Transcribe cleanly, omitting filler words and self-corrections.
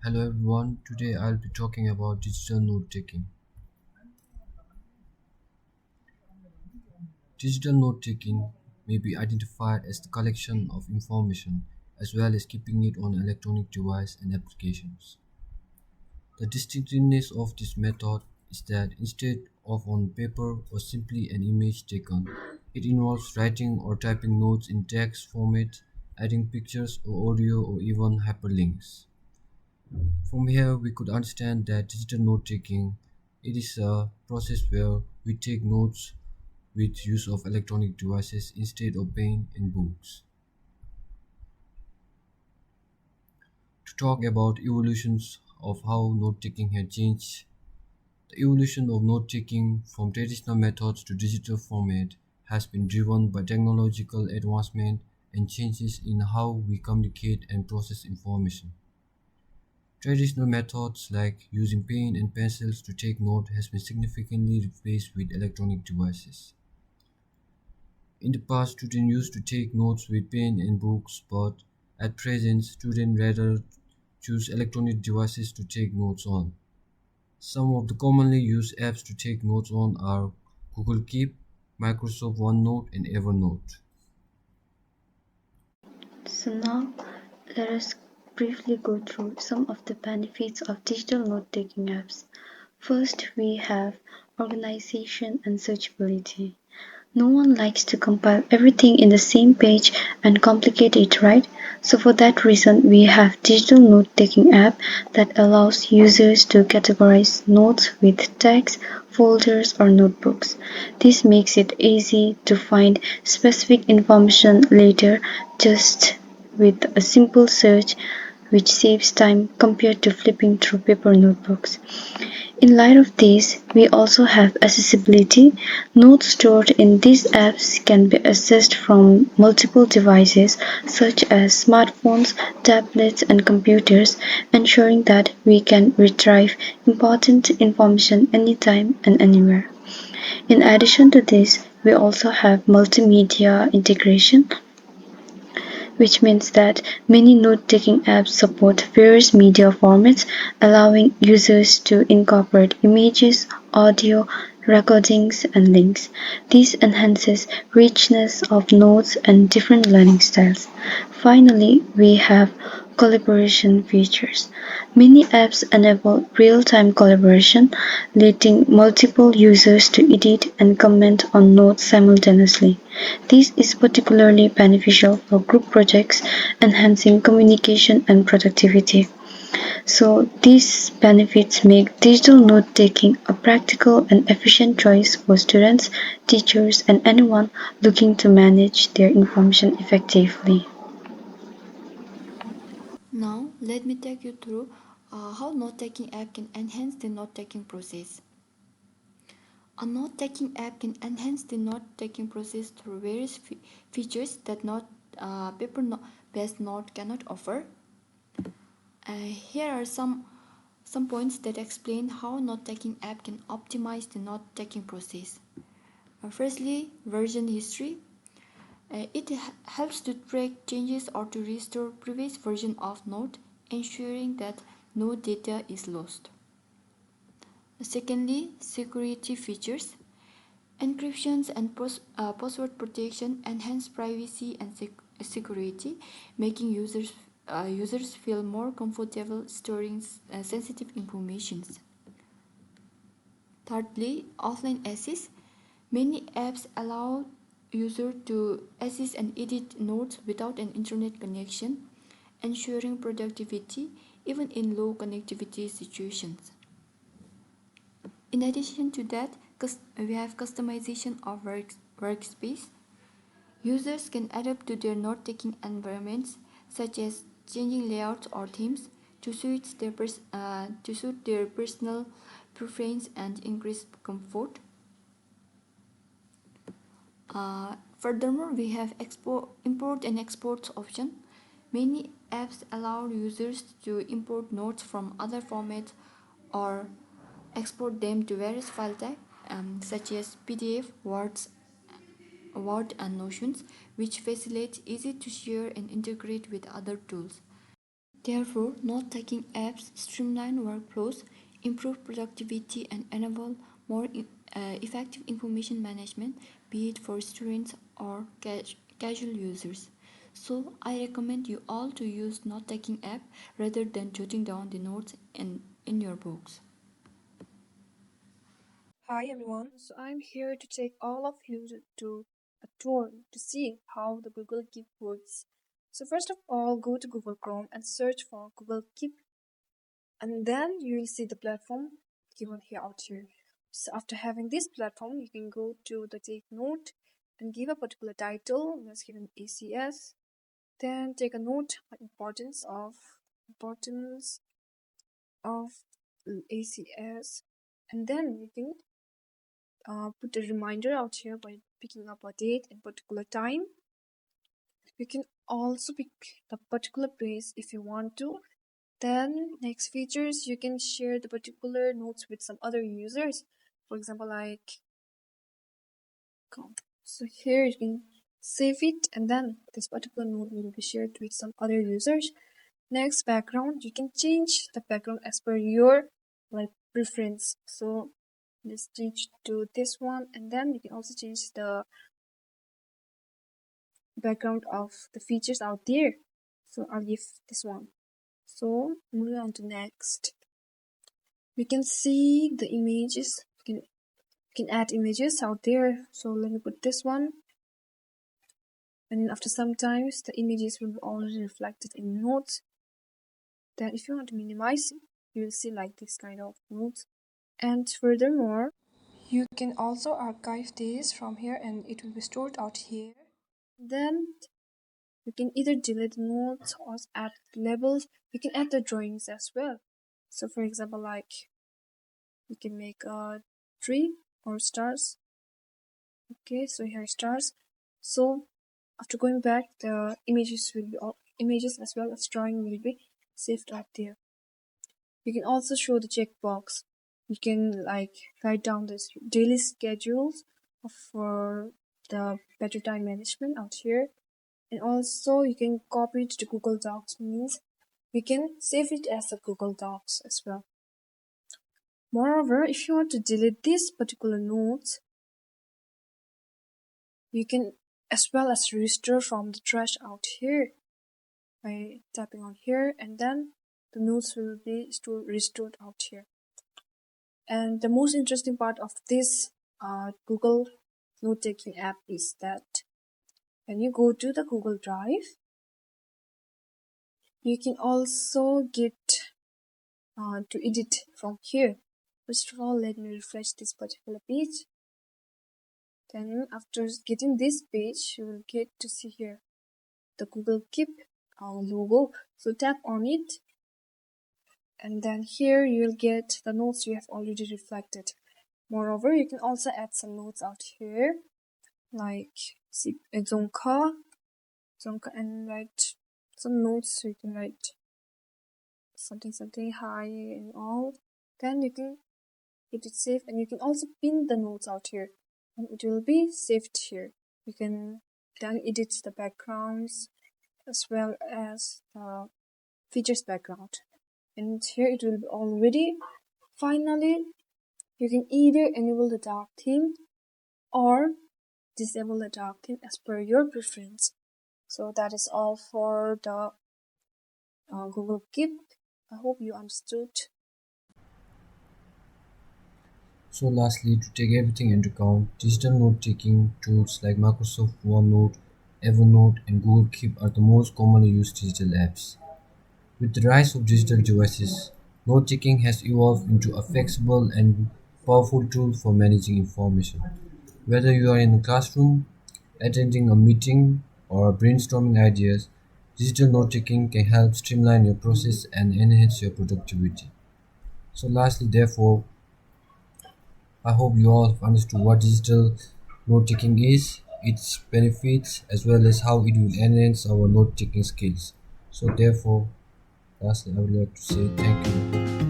Hello everyone, today I'll be talking about digital note taking. Digital note taking may be identified as the collection of information as well as keeping it on electronic device and applications. The distinctiveness of this method is that instead of on paper or simply an image taken, it involves writing or typing notes in text format, adding pictures or audio or even hyperlinks. From here, we could understand that digital note taking it is a process where we take notes with use of electronic devices instead of pen and books. To talk about evolutions of how note taking has changed, the evolution of note taking from traditional methods to digital format has been driven by technological advancement and changes in how we communicate and process information. Traditional methods like using pen and pencils to take note has been significantly replaced with electronic devices. In the past, students used to take notes with pen and books, but at present, students rather choose electronic devices to take notes on. Some of the commonly used apps to take notes on are Google Keep, Microsoft OneNote, and Evernote. So now let us briefly go through some of the benefits of digital note-taking apps. First, we have organization and searchability. No one likes to compile everything in the same page and complicate it, right? So for that reason, we have digital note-taking app that allows users to categorize notes with tags, folders, or notebooks. This makes it easy to find specific information later just with a simple search, which saves time compared to flipping through paper notebooks. In light of this, we also have accessibility. Notes stored in these apps can be accessed from multiple devices such as smartphones, tablets, and computers, ensuring that we can retrieve important information anytime and anywhere. In addition to this, we also have multimedia integration, which means that many note-taking apps support various media formats, allowing users to incorporate images, audio, recordings, and links. This enhances richness of notes and different learning styles. Finally, we have collaboration features. Many apps enable real-time collaboration, letting multiple users to edit and comment on notes simultaneously. This is particularly beneficial for group projects, enhancing communication and productivity. So these benefits make digital note-taking a practical and efficient choice for students, teachers, and anyone looking to manage their information effectively. Now, let me take you through how note-taking app can enhance the note-taking process. A note-taking app can enhance the note-taking process through various features that paper-based note cannot offer. Here are some points that explain how note-taking app can optimize the note-taking process. Firstly, version history. It helps to track changes or to restore previous version of Node, ensuring that no data is lost. Secondly, security features. Encryptions and password protection enhance privacy and security, making users feel more comfortable storing sensitive information. Thirdly, offline access. Many apps allow users to access and edit notes without an internet connection, ensuring productivity even in low connectivity situations. In addition to that, we have customization of workspace. Users can adapt to their note-taking environments, such as changing layouts or themes to suit their personal preference and increase comfort. Furthermore, we have import and export option. Many apps allow users to import notes from other formats or export them to various file types such as PDF, Word and Notions, which facilitate easy to share and integrate with other tools. Therefore, note-taking apps streamline workflows, improve productivity, and enable more effective information management, be it for students or casual users. So, I recommend you all to use note-taking app rather than jotting down the notes in your books. Hi everyone, so I'm here to take all of you to a tour to see how the Google Keep works. So first of all, go to Google Chrome and search for Google Keep, and then you will see the platform given here out here. So after having this platform, you can go to the take note and give a particular title. Let's give an ACS. Then take a note on importance of ACS, and then you can put a reminder out here by picking up a date and particular time. You can also pick the particular place if you want to. Then next features, you can share the particular notes with some other users. For example, like so here you can save it, and then this particular note will be shared with some other users. Next, background, you can change the background as per your preference. So let's change to this one, and then you can also change the background of the features out there. So I'll give this one. So moving on to next, we can see the images. We can add images out there. So let me put this one, and after some times the images will be already reflected in notes. Then if you want to minimize it, you will see like this kind of notes. And furthermore, you can also archive this from here and it will be stored out here. Then you can either delete notes or add labels. You can add the drawings as well. So for example, like you can make a tree or stars. Okay, so here are stars. So after going back, the images will be all images as well as drawing will be saved out there. You can also show the checkbox. You can like write down this daily schedules for the better time management out here. And also you can copy it to Google Docs, means we can save it as a Google Docs as well. Moreover, if you want to delete this particular notes, you can as well as restore from the trash out here by tapping on here, and then the notes will be restored out here. And the most interesting part of this Google note-taking app is that when you go to the Google Drive, you can also get to edit from here. First of all, let me refresh this particular page. Then after getting this page, you will get to see here the Google Keep logo. So tap on it, and then here you'll get the notes you have already reflected. Moreover, you can also add some notes out here, like Zonka, and write some notes. So you can write something hi and all. Then you can hit it save, and you can also pin the notes out here, and it will be saved here. You can then edit the backgrounds as well as the features background, and here it will be already. Finally, you can either enable the dark theme or disable the dark theme as per your preference. So that is all for the Google Keep. I hope you understood. So lastly, to take everything into account, digital note-taking tools like Microsoft OneNote, Evernote, and Google Keep are the most commonly used digital apps. With the rise of digital devices, note-taking has evolved into a flexible and powerful tool for managing information. Whether you are in a classroom, attending a meeting, or brainstorming ideas, digital note-taking can help streamline your process and enhance your productivity. So lastly, therefore, I hope you all have understood what digital note-taking is, its benefits, as well as how it will enhance our note-taking skills. So therefore, lastly, I would like to say thank you.